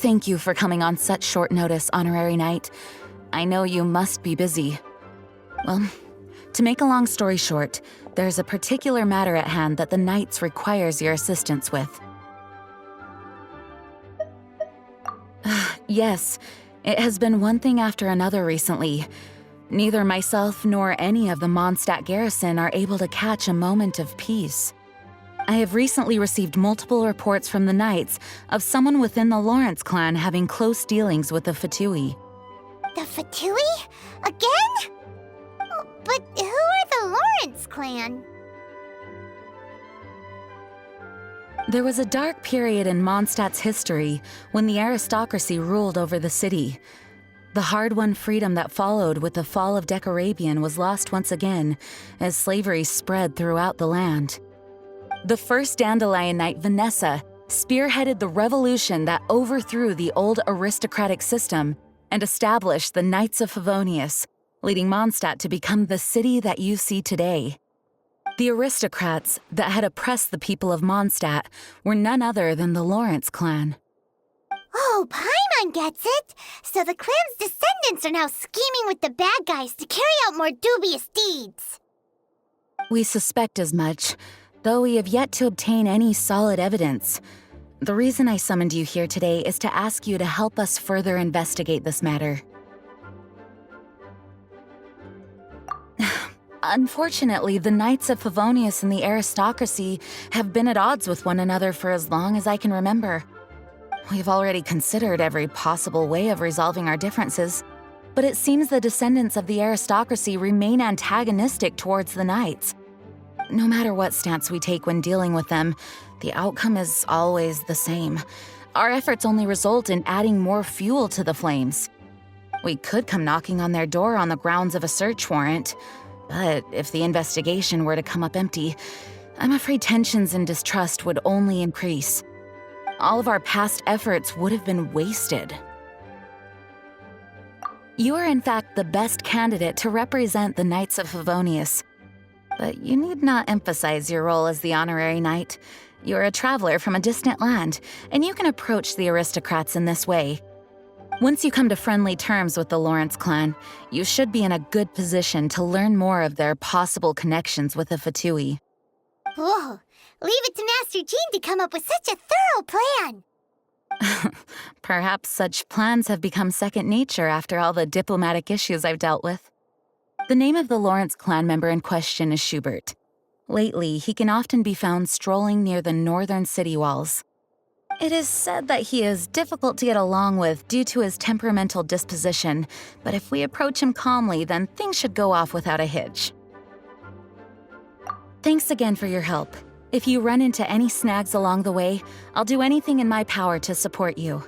Thank you for coming on such short notice, Honorary Knight. I know you must be busy. Well, to make a long story short, there's a particular matter at hand that the Knights requires your assistance with. Yes, it has been one thing after another recently. Neither myself nor any of the Mondstadt garrison are able to catch a moment of peace. I have recently received multiple reports from the Knights of someone within the Lawrence clan having close dealings with the Fatui. The Fatui? Again? But who are the Lawrence clan? There was a dark period in Mondstadt's history when the aristocracy ruled over the city. The hard-won freedom that followed with the fall of Decarabian was lost once again as slavery spread throughout the land. The first Dandelion Knight, Vanessa, spearheaded the revolution that overthrew the old aristocratic system and established the Knights of Favonius, leading Mondstadt to become the city that you see today. The aristocrats that had oppressed the people of Mondstadt were none other than the Lawrence clan. Oh, Paimon gets it! So the clan's descendants are now scheming with the bad guys to carry out more dubious deeds. We suspect as much, though we have yet to obtain any solid evidence. The reason I summoned you here today is to ask you to help us further investigate this matter. Unfortunately, the Knights of Favonius and the aristocracy have been at odds with one another for as long as I can remember. We've already considered every possible way of resolving our differences, but it seems the descendants of the aristocracy remain antagonistic towards the Knights. No matter what stance we take when dealing with them, the outcome is always the same. Our efforts only result in adding more fuel to the flames. We could come knocking on their door on the grounds of a search warrant, but if the investigation were to come up empty, I'm afraid tensions and distrust would only increase. All of our past efforts would have been wasted. You are in fact the best candidate to represent the Knights of Favonius. But you need not emphasize your role as the honorary knight. You're a traveler from a distant land, and you can approach the aristocrats in this way. Once you come to friendly terms with the Lawrence clan, you should be in a good position to learn more of their possible connections with the Fatui. Whoa, leave it to Master Jean to come up with such a thorough plan! Perhaps such plans have become second nature after all the diplomatic issues I've dealt with. The name of the Lawrence clan member in question is Schubert. Lately, he can often be found strolling near the northern city walls. It is said that he is difficult to get along with due to his temperamental disposition, but if we approach him calmly, then things should go off without a hitch. Thanks again for your help. If you run into any snags along the way, I'll do anything in my power to support you.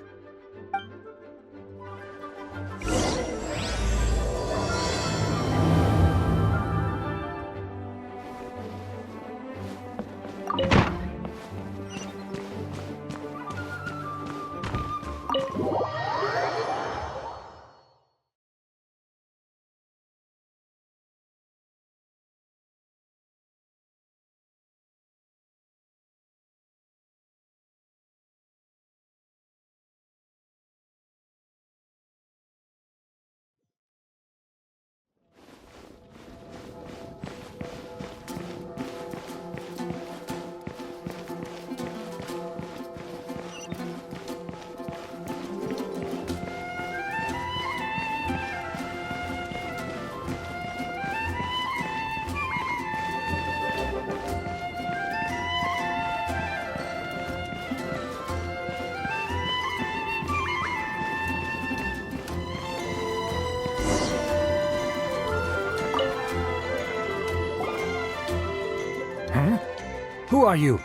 are you?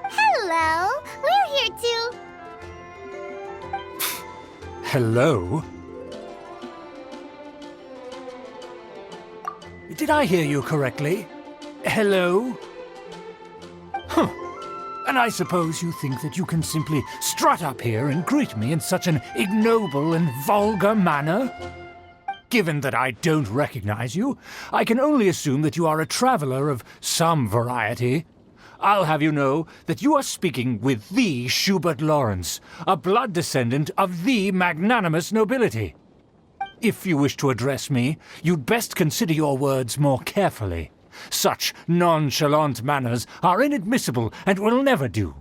Hello. We're here too. Hello? Did I hear you correctly? Hello? Huh. And I suppose you think that you can simply strut up here and greet me in such an ignoble and vulgar manner? Given that I don't recognize you, I can only assume that you are a traveler of some variety. I'll have you know that you are speaking with the Schubert Lawrence, a blood descendant of the magnanimous nobility. If you wish to address me, you'd best consider your words more carefully. Such nonchalant manners are inadmissible and will never do.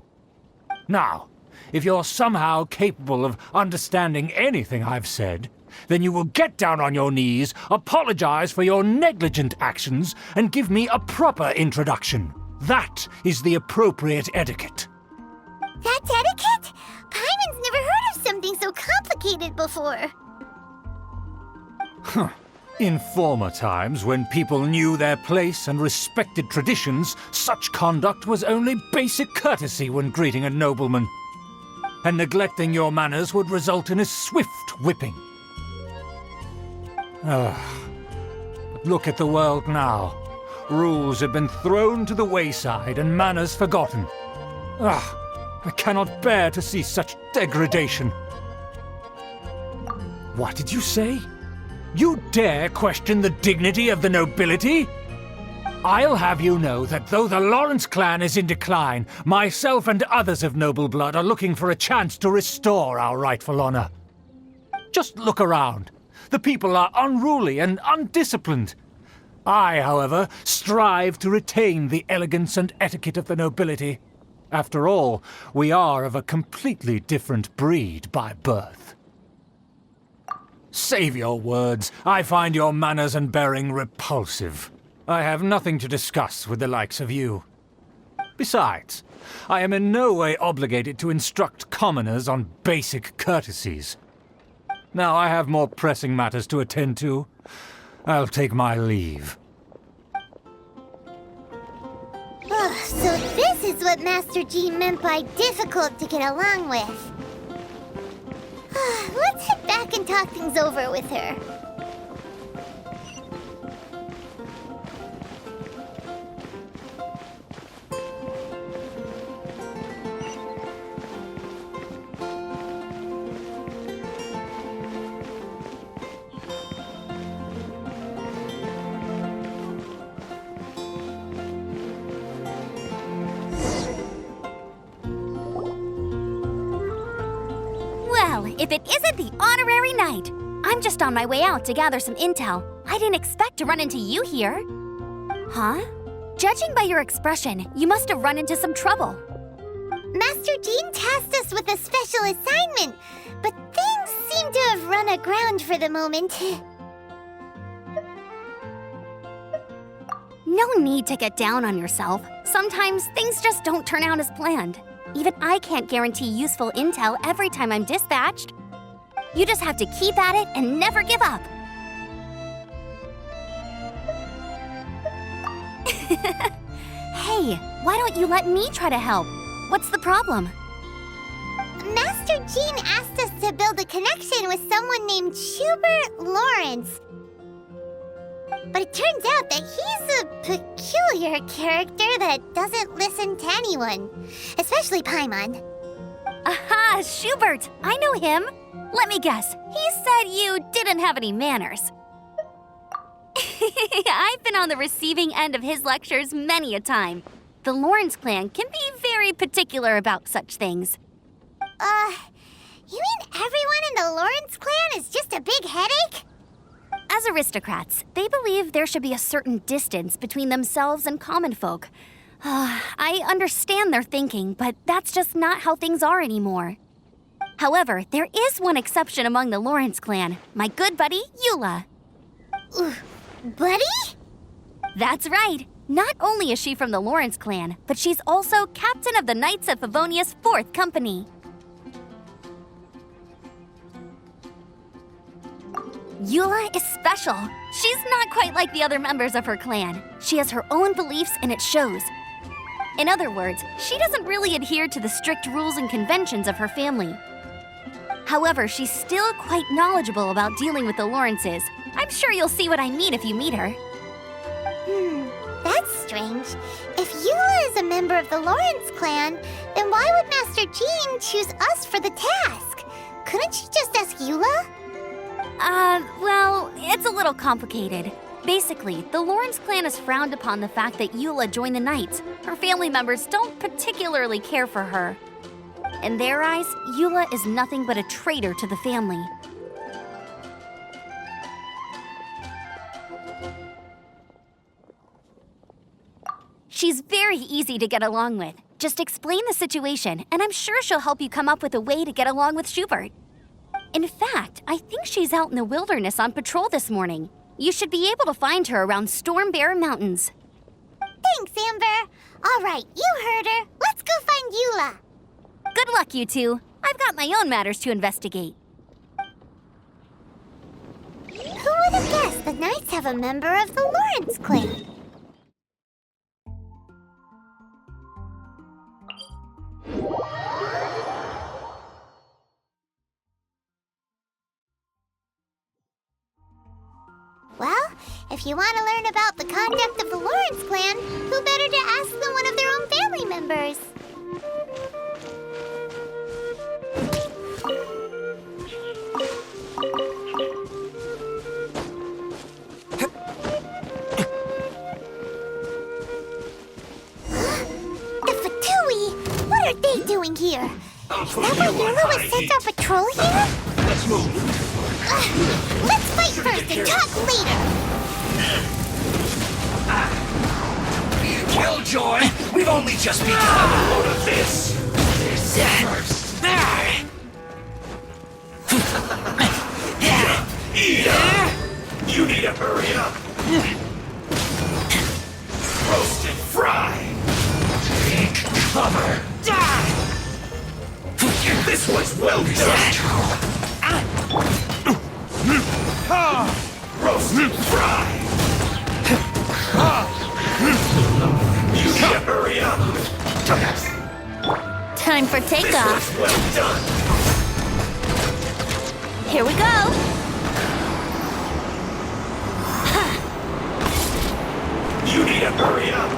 Now, if you're somehow capable of understanding anything I've said, then you will get down on your knees, apologize for your negligent actions, and give me a proper introduction. That is the appropriate etiquette. That's etiquette? Paimon's never heard of something so complicated before. In former times, when people knew their place and respected traditions, such conduct was only basic courtesy when greeting a nobleman. And neglecting your manners would result in a swift whipping. Look at the world now. Rules have been thrown to the wayside and manners forgotten. I cannot bear to see such degradation. What did you say? You dare question the dignity of the nobility? I'll have you know that though the Lawrence clan is in decline, myself and others of noble blood are looking for a chance to restore our rightful honor. Just look around. The people are unruly and undisciplined. I, however, strive to retain the elegance and etiquette of the nobility. After all, we are of a completely different breed by birth. Save your words. I find your manners and bearing repulsive. I have nothing to discuss with the likes of you. Besides, I am in no way obligated to instruct commoners on basic courtesies. Now I have more pressing matters to attend to. I'll take my leave. So this is what Master G meant by difficult to get along with. Let's head back and talk things over with her. Well, if it isn't the honorary knight! I'm just on my way out to gather some intel. I didn't expect to run into you here. Huh? Judging by your expression, you must have run into some trouble. Master Jean tasked us with a special assignment, but things seem to have run aground for the moment. No need to get down on yourself. Sometimes things just don't turn out as planned. Even I can't guarantee useful intel every time I'm dispatched. You just have to keep at it and never give up. Hey, why don't you let me try to help? What's the problem? Master Jean asked us to build a connection with someone named Schubert Lawrence. But it turns out that he's a peculiar character that doesn't listen to anyone, especially Paimon. Aha, Schubert! I know him! Let me guess, he said you didn't have any manners. I've been on the receiving end of his lectures many a time. The Lawrence clan can be very particular about such things. You mean everyone in the Lawrence clan is just a big headache? As aristocrats, they believe there should be a certain distance between themselves and common folk. I understand their thinking, but that's just not how things are anymore. However, there is one exception among the Lawrence clan, my good buddy, Eula. Buddy? That's right. Not only is she from the Lawrence clan, but she's also captain of the Knights of Favonia's 4th Company. Eula is special. She's not quite like the other members of her clan. She has her own beliefs and it shows. In other words, she doesn't really adhere to the strict rules and conventions of her family. However, she's still quite knowledgeable about dealing with the Lawrences. I'm sure you'll see what I mean if you meet her. That's strange. If Eula is a member of the Lawrence clan, then why would Master Jean choose us for the task? Couldn't she just ask Eula? Well, it's a little complicated. Basically, the Lawrence clan has frowned upon the fact that Eula joined the Knights. Her family members don't particularly care for her. In their eyes, Eula is nothing but a traitor to the family. She's very easy to get along with. Just explain the situation, and I'm sure she'll help you come up with a way to get along with Schubert. In fact, I think she's out in the wilderness on patrol this morning. You should be able to find her around Storm Bear Mountains. Thanks, Amber. All right, you heard her. Let's go find Eula. Good luck, you two. I've got my own matters to investigate. Who would have guessed the Knights have a member of the Lawrence clan? Well, if you want to learn about the conduct of the Lawrence clan, who better to ask than one of their own family members? The Fatui! What are they doing here? Is that why Eula was sent on patrol here? Let's move. Let's fight first and talk later! Killjoy! We've only just begun a load of this! First. Ida! You need to hurry up! Roast and fry! Take cover! This was well done! Roast and fry! You need to hurry up! Time for This takeoff. was well done! Here we go. You need to hurry up!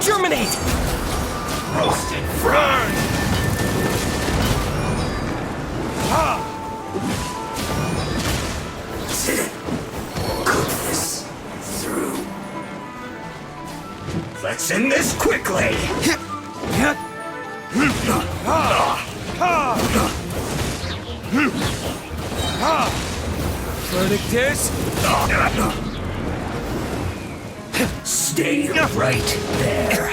Germinate! Roast and fry! Cook this through. Let's end this quickly! Verdict is... Stay right there.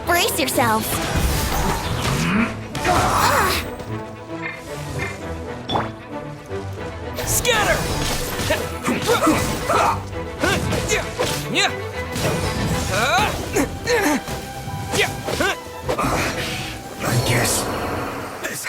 Brace yourselves. Scatter! I guess this...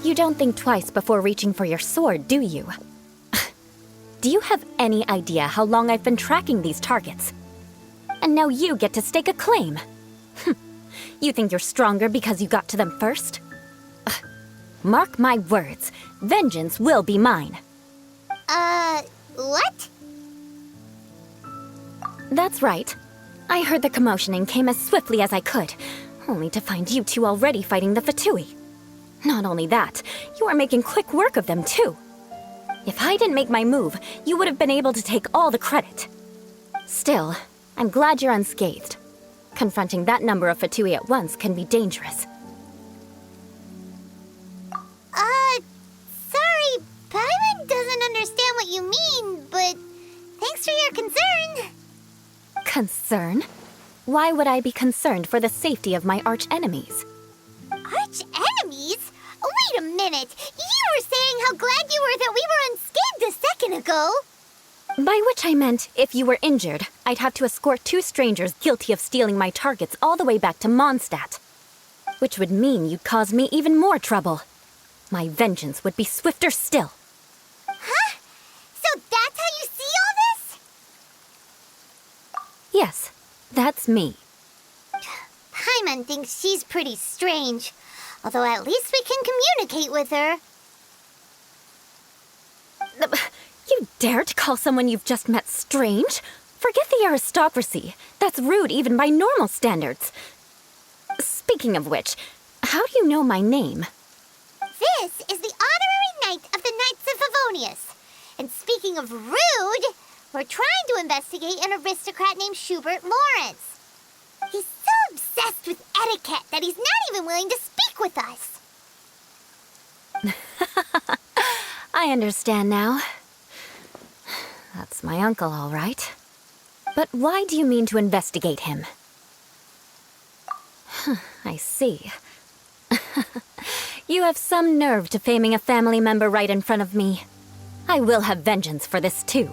You don't think twice before reaching for your sword, do you? Do you have any idea how long I've been tracking these targets? And now you get to stake a claim. You think you're stronger because you got to them first? Mark my words, vengeance will be mine. What? That's right. I heard the commotion and came as swiftly as I could, only to find you two already fighting the Fatui. Not only that, you are making quick work of them too. If I didn't make my move, you would have been able to take all the credit. Still, I'm glad you're unscathed. Confronting that number of Fatui at once can be dangerous. Sorry, Paimon doesn't understand what you mean, but thanks for your concern. Concern? Why would I be concerned for the safety of my arch-enemies? Arch-enemies? Wait a minute! You were saying how glad you were that we were unscathed a second ago! By which I meant, if you were injured, I'd have to escort 2 strangers guilty of stealing my targets all the way back to Mondstadt. Which would mean you'd cause me even more trouble. My vengeance would be swifter still. Huh? So that's how you see all this? Yes, that's me. Paimon thinks she's pretty strange. Although at least we can communicate with her. You dare to call someone you've just met strange? Forget the aristocracy. That's rude even by normal standards. Speaking of which, how do you know my name? This is the honorary knight of the Knights of Favonius. And speaking of rude, we're trying to investigate an aristocrat named Schubert Lawrence. He's so obsessed with etiquette that he's not even willing to speak with us. I understand now. That's my uncle, all right. But why do you mean to investigate him? I see. You have some nerve to faming a family member right in front of me. I will have vengeance for this too.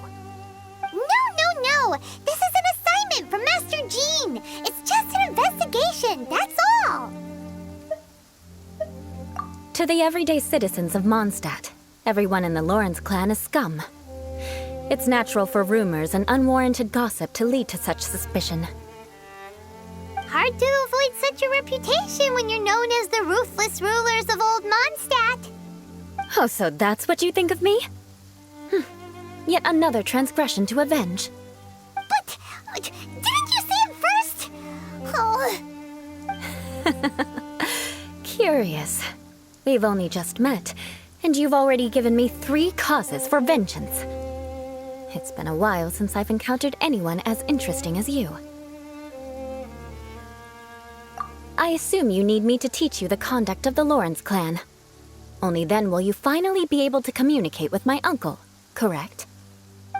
No! This is an assignment from Master Jean. It's just an investigation, that's all. To the everyday citizens of Mondstadt, everyone in the Lawrence clan is scum. It's natural for rumors and unwarranted gossip to lead to such suspicion. Hard to avoid such a reputation when you're known as the ruthless rulers of Old Mondstadt. Oh, so that's what you think of me? Yet another transgression to avenge. But didn't you say it first? Oh. Curious. We've only just met, and you've already given me 3 causes for vengeance. It's been a while since I've encountered anyone as interesting as you. I assume you need me to teach you the conduct of the Lawrence clan. Only then will you finally be able to communicate with my uncle, correct?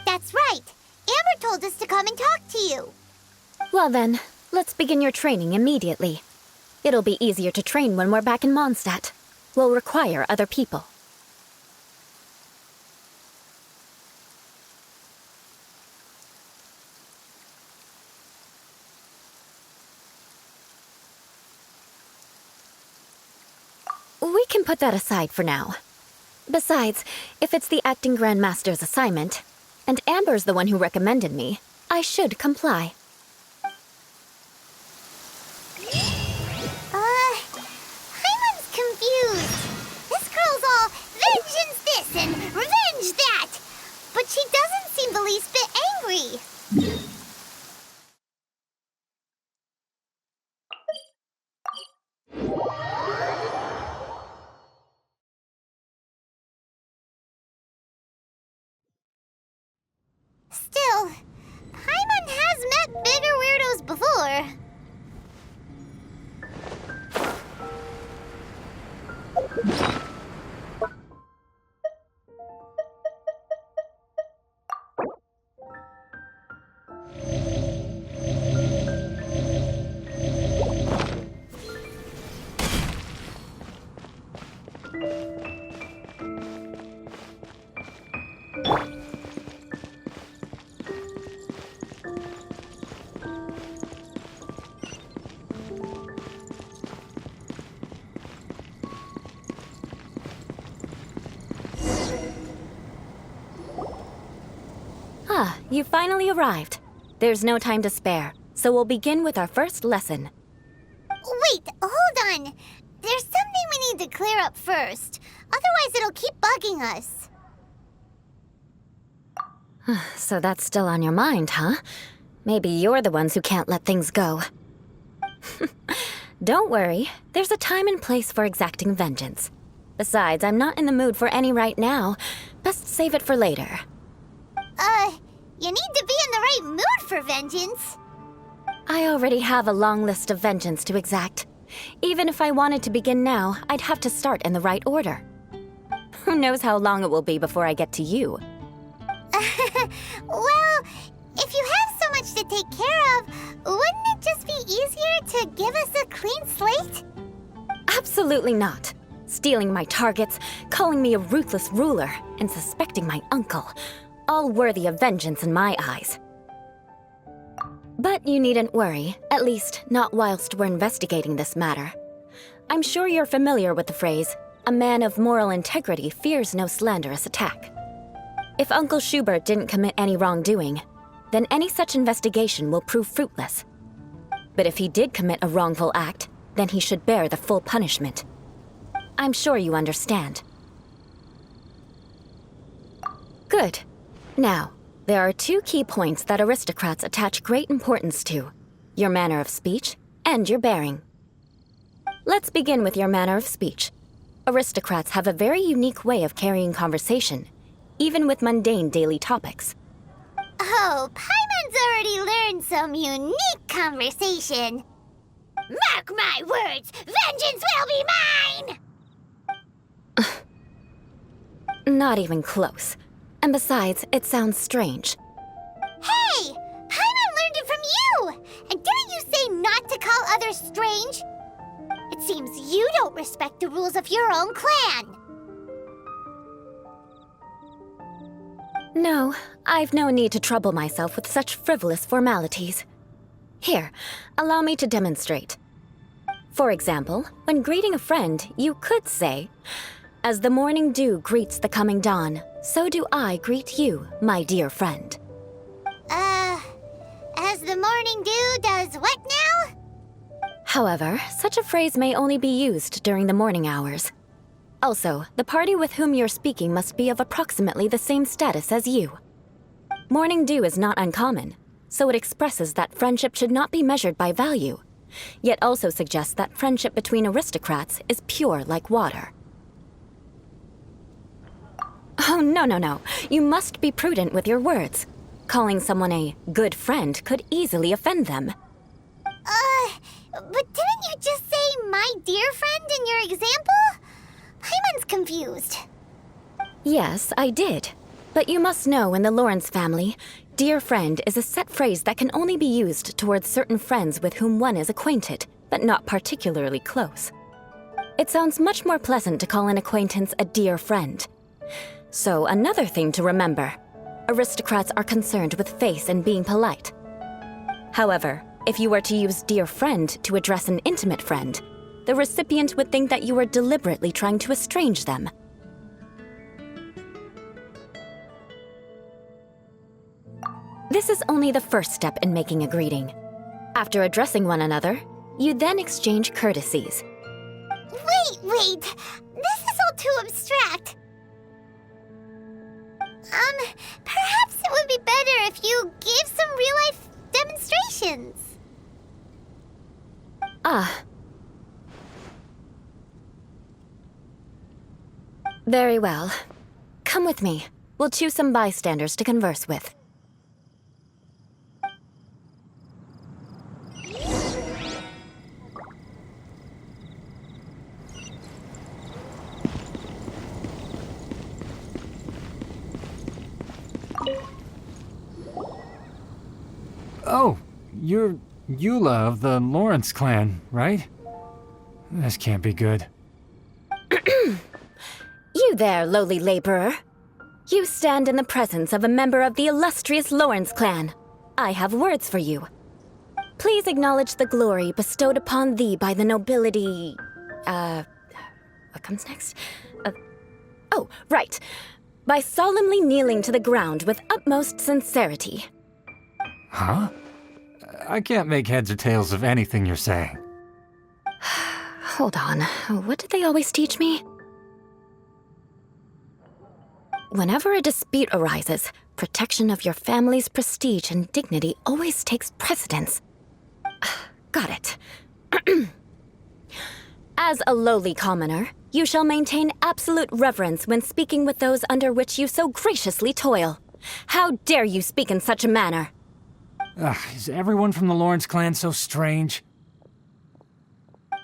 That's right. Amber told us to come and talk to you. Well then, let's begin your training immediately. It'll be easier to train when we're back in Mondstadt. We'll require other people. We can put that aside for now. Besides, if it's the acting Grandmaster's assignment, and Amber's the one who recommended me, I should comply. Paimon's confused. This girl's all vengeance this and revenge that. But she doesn't seem the least bit angry. Still, Paimon has met bigger weirdos before. Ah, you finally arrived. There's no time to spare, so we'll begin with our first lesson. Wait, hold on. There's something we need to clear up first. Otherwise, it'll keep bugging us. So that's still on your mind, huh? Maybe you're the ones who can't let things go. Don't worry, there's a time and place for exacting vengeance. Besides, I'm not in the mood for any right now, Best save it for later. You need to be in the right mood for vengeance. I already have a long list of vengeance to exact. Even if I wanted to begin now, I'd have to start in the right order. Who knows how long it will be before I get to you? Well, if you have so much to take care of, wouldn't it just be easier to give us a clean slate? Absolutely not. Stealing my targets, calling me a ruthless ruler, and suspecting my uncle. All worthy of vengeance in my eyes. But you needn't worry, at least not whilst we're investigating this matter. I'm sure you're familiar with the phrase, a man of moral integrity fears no slanderous attack. If Uncle Schubert didn't commit any wrongdoing, then any such investigation will prove fruitless. But if he did commit a wrongful act, then he should bear the full punishment. I'm sure you understand. Good. Now, there are two key points that aristocrats attach great importance to: your manner of speech and your bearing. Let's begin with your manner of speech. Aristocrats have a very unique way of carrying conversation, even with mundane daily topics. Oh, Paimon's already learned some unique conversation. Mark my words, vengeance will be mine! Not even close. And besides, it sounds strange. Hey! Paimon learned it from you! And didn't you say not to call others strange? It seems you don't respect the rules of your own clan. No, I've no need to trouble myself with such frivolous formalities. Here, allow me to demonstrate. For example, when greeting a friend, you could say, "As the morning dew greets the coming dawn, so do I greet you, my dear friend." As the morning dew does what now? However, such a phrase may only be used during the morning hours. Also, the party with whom you're speaking must be of approximately the same status as you. Morning dew is not uncommon, so it expresses that friendship should not be measured by value, yet also suggests that friendship between aristocrats is pure like water. Oh, no. You must be prudent with your words. Calling someone a good friend could easily offend them. But didn't you just say my dear friend in your example? Paimon's confused. Yes, I did. But you must know in the Lawrence family, dear friend is a set phrase that can only be used towards certain friends with whom one is acquainted, but not particularly close. It sounds much more pleasant to call an acquaintance a dear friend. So, another thing to remember. Aristocrats are concerned with face and being polite. However, if you were to use dear friend to address an intimate friend, the recipient would think that you were deliberately trying to estrange them. This is only the first step in making a greeting. After addressing one another, you then exchange courtesies. Wait! This is all too abstract. Perhaps it would be better if you gave some real-life demonstrations. Very well. Come with me. We'll choose some bystanders to converse with. Oh, you're Eula of the Lawrence clan, right? This can't be good. You there, lowly laborer. You stand in the presence of a member of the illustrious Lawrence clan. I have words for you. Please acknowledge the glory bestowed upon thee by the nobility... What comes next? Oh, right. By solemnly kneeling to the ground with utmost sincerity. Huh? I can't make heads or tails of anything you're saying. Hold on. What did they always teach me? Whenever a dispute arises, protection of your family's prestige and dignity always takes precedence. Got it. As a lowly commoner, You shall maintain absolute reverence when speaking with those under which you so graciously toil. How dare you speak in such a manner? Ugh, is everyone from the Lawrence clan so strange?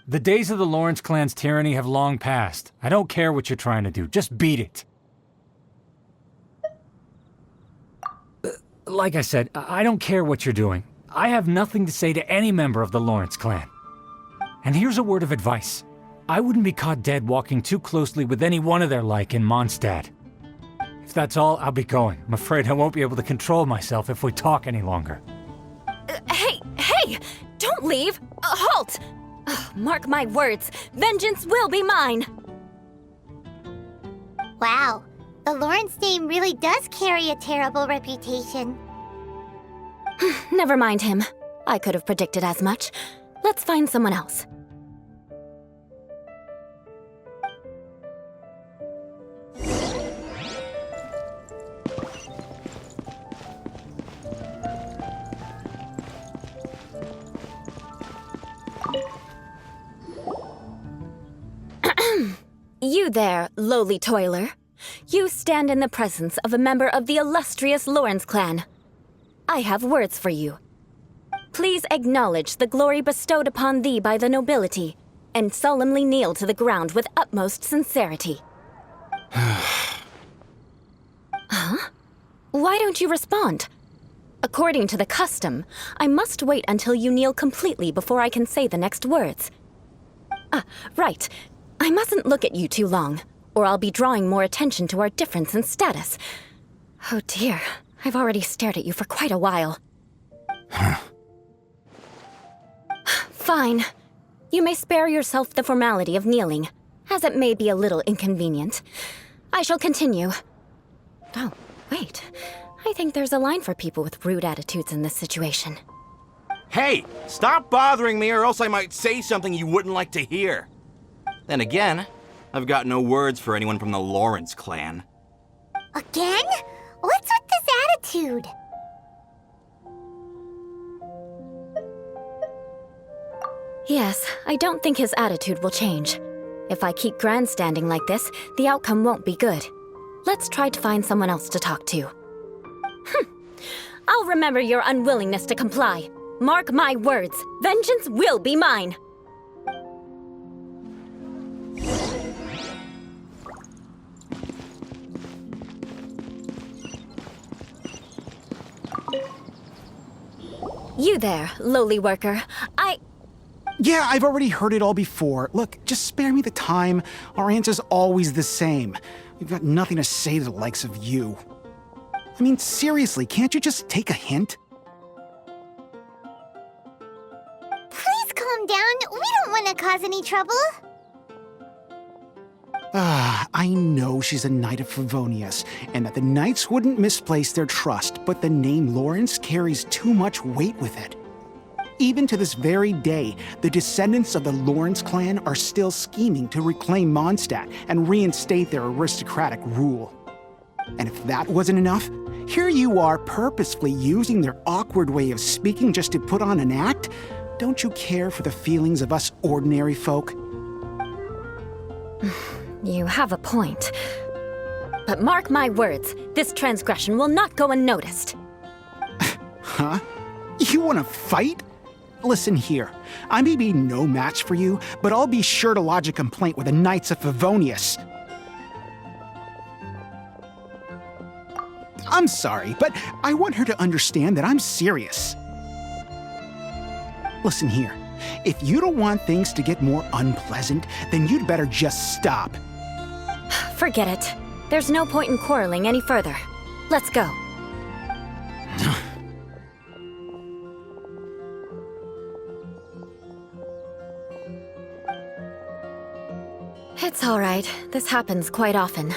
The days of the Lawrence clan's tyranny have long passed. I don't care what you're trying to do, just beat it. Like I said, I don't care what you're doing. I have nothing to say to any member of the Lawrence clan. And here's a word of advice. I wouldn't be caught dead walking too closely with any one of their like in Mondstadt. If that's all, I'll be going. I'm afraid I won't be able to control myself if we talk any longer. Hey! Don't leave! Halt! Mark my words, vengeance will be mine! Wow, the Lawrence name really does carry a terrible reputation. Never mind him. I could have predicted as much. Let's find someone else. You there, lowly toiler. You stand in the presence of a member of the illustrious Lawrence clan. I have words for you. Please acknowledge the glory bestowed upon thee by the nobility, and solemnly kneel to the ground with utmost sincerity. Huh? Why don't you respond? According to the custom, I must wait until you kneel completely before I can say the next words. Right. I mustn't look at you too long, or I'll be drawing more attention to our difference in status. Oh dear, I've already stared at you for quite a while. Fine. You may spare yourself the formality of kneeling, as it may be a little inconvenient. I shall continue. Oh, wait. I think there's a line for people with rude attitudes in this situation. Hey, stop bothering me or else I might say something you wouldn't like to hear. Then again, I've got no words for anyone from the Lawrence clan. Again? What's with this attitude? Yes, I don't think his attitude will change. If I keep grandstanding like this, the outcome won't be good. Let's try to find someone else to talk to. I'll remember your unwillingness to comply. Mark my words, vengeance will be mine. You there, lowly worker. Yeah, I've already heard it all before. Look, just spare me the time. Our answer's always the same. We've got nothing to say to the likes of you. I mean, seriously, can't you just take a hint? Please calm down. We don't want to cause any trouble. I know she's a Knight of Favonius, and that the Knights wouldn't misplace their trust, but the name Lawrence carries too much weight with it. Even to this very day, the descendants of the Lawrence clan are still scheming to reclaim Mondstadt and reinstate their aristocratic rule. And if that wasn't enough, here you are purposefully using their awkward way of speaking just to put on an act? Don't you care for the feelings of us ordinary folk? You have a point. But mark my words, this transgression will not go unnoticed. Huh? You want to fight? Listen here, I may be no match for you, but I'll be sure to lodge a complaint with the Knights of Favonius. I'm sorry, but I want her to understand that I'm serious. Listen here, if you don't want things to get more unpleasant, then you'd better just stop. Forget it. There's no point in quarreling any further. Let's go. It's all right. This happens quite often.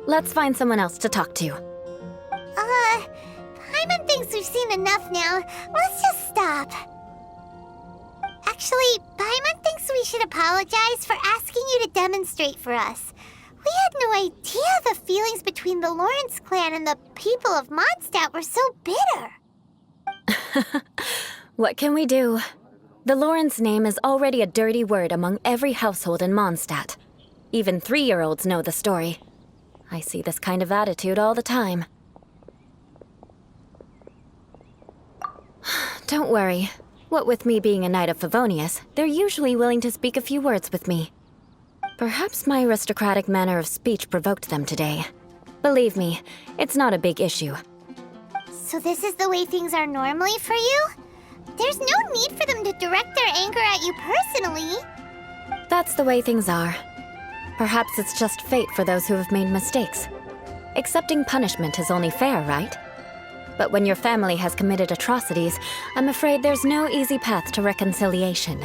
Let's find someone else to talk to. Paimon thinks we've seen enough now. Let's just stop. Actually, Paimon thinks we should apologize for asking you to demonstrate for us. We had no idea the feelings between the Lawrence clan and the people of Mondstadt were so bitter. What can we do? The Lawrence name is already a dirty word among every household in Mondstadt. Even 3-year-olds know the story. I see this kind of attitude all the time. Don't worry. What with me being a Knight of Favonius, they're usually willing to speak a few words with me. Perhaps my aristocratic manner of speech provoked them today. Believe me, it's not a big issue. So this is the way things are normally for you? There's no need for them to direct their anger at you personally. That's the way things are. Perhaps it's just fate for those who have made mistakes. Accepting punishment is only fair, right? But when your family has committed atrocities, I'm afraid there's no easy path to reconciliation.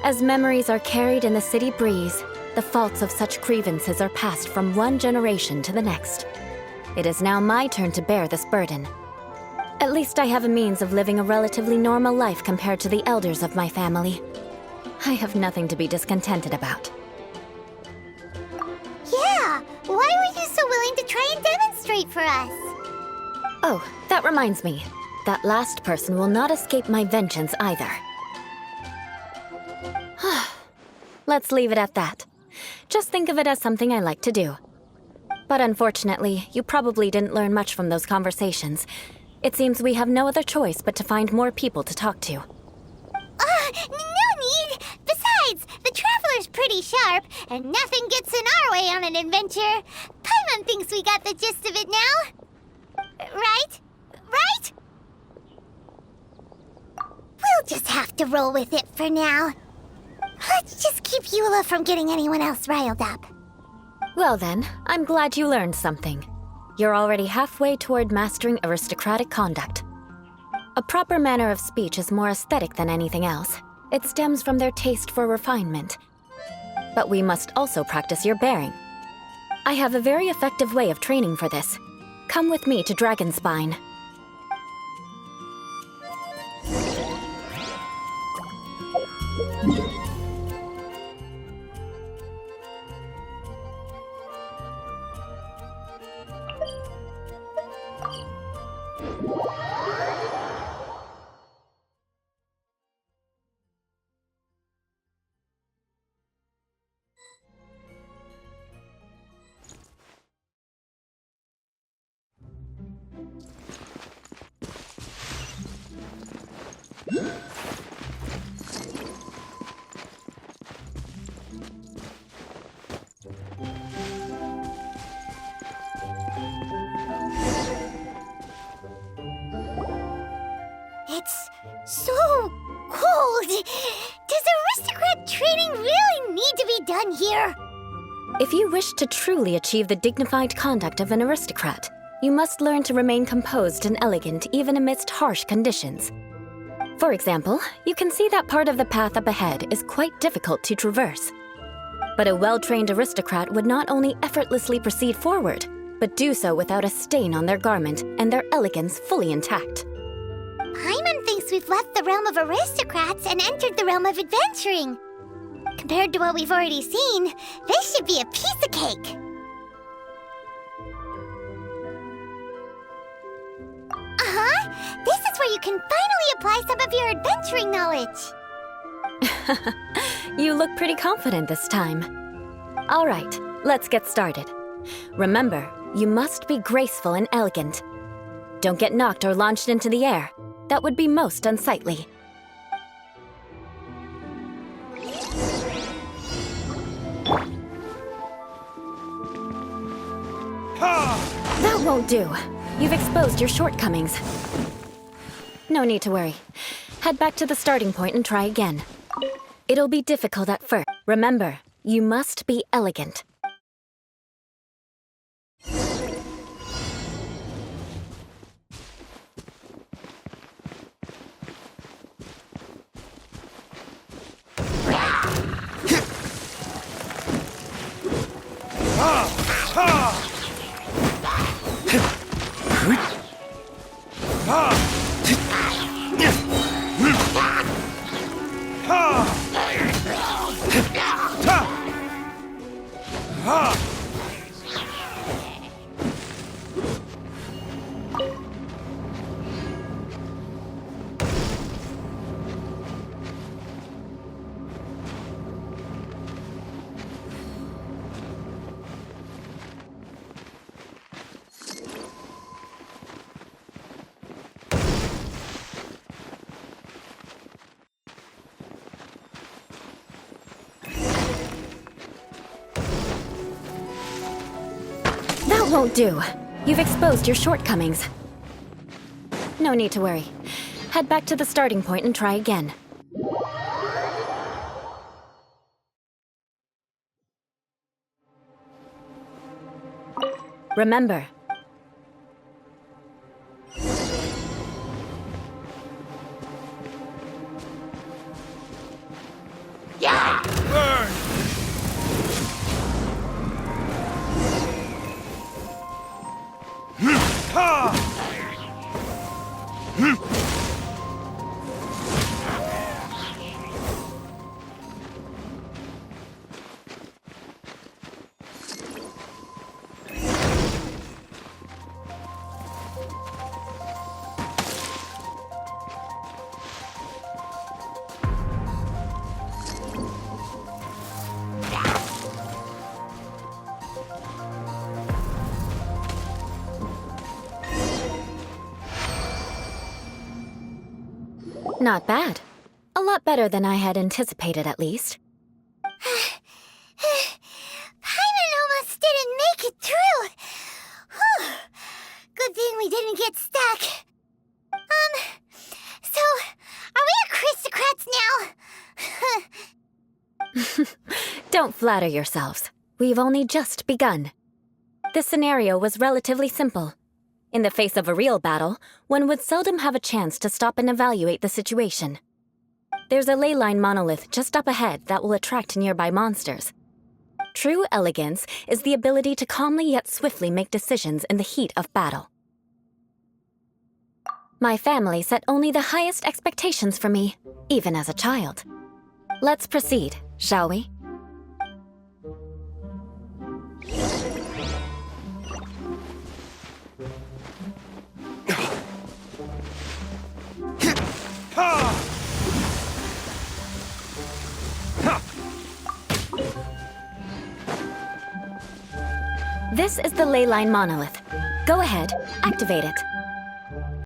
As memories are carried in the city breeze, the faults of such grievances are passed from one generation to the next. It is now my turn to bear this burden. At least I have a means of living a relatively normal life compared to the elders of my family. I have nothing to be discontented about. Yeah, why were you so willing to try and demonstrate for us? Oh, that reminds me. That last person will not escape my vengeance either. Let's leave it at that. Just think of it as something I like to do. But unfortunately, you probably didn't learn much from those conversations. It seems we have no other choice but to find more people to talk to. No need! Besides, the Traveler's pretty sharp, and nothing gets in our way on an adventure. Paimon thinks we got the gist of it now. Right? Right? We'll just have to roll with it for now. Let's just keep Eula from getting anyone else riled up. Well then, I'm glad you learned something. You're already halfway toward mastering aristocratic conduct. A proper manner of speech is more aesthetic than anything else. It stems from their taste for refinement. But we must also practice your bearing. I have a very effective way of training for this. Come with me to Dragonspine. It's so cold. Does aristocrat training really need to be done here? If you wish to truly achieve the dignified conduct of an aristocrat, you must learn to remain composed and elegant even amidst harsh conditions. For example, you can see that part of the path up ahead is quite difficult to traverse. But a well-trained aristocrat would not only effortlessly proceed forward, but do so without a stain on their garment and their elegance fully intact. Paimon thinks we've left the realm of aristocrats and entered the realm of adventuring. Compared to what we've already seen, this should be a piece of cake. This is where you can finally apply some of your adventuring knowledge. You look pretty confident this time. All right, let's get started. Remember, you must be graceful and elegant. Don't get knocked or launched into the air. That would be most unsightly. That won't do. You've exposed your shortcomings. No need to worry. Head back to the starting point and try again. It'll be difficult at first. Remember, you must be elegant. won't do. You've exposed your shortcomings. No need to worry. Head back to the starting point and try again. Remember, Burn! not bad. A lot better than I had anticipated, at least. Paimon almost didn't make it through. Whew. Good thing we didn't get stuck. So, are we aristocrats now? Don't flatter yourselves. We've only just begun. This scenario was relatively simple. In the face of a real battle, one would seldom have a chance to stop and evaluate the situation. There's a ley line monolith just up ahead that will attract nearby monsters. True elegance is the ability to calmly yet swiftly make decisions in the heat of battle. My family set only the highest expectations for me, even as a child. Let's proceed, shall we? This is the ley line monolith. Go ahead, activate it.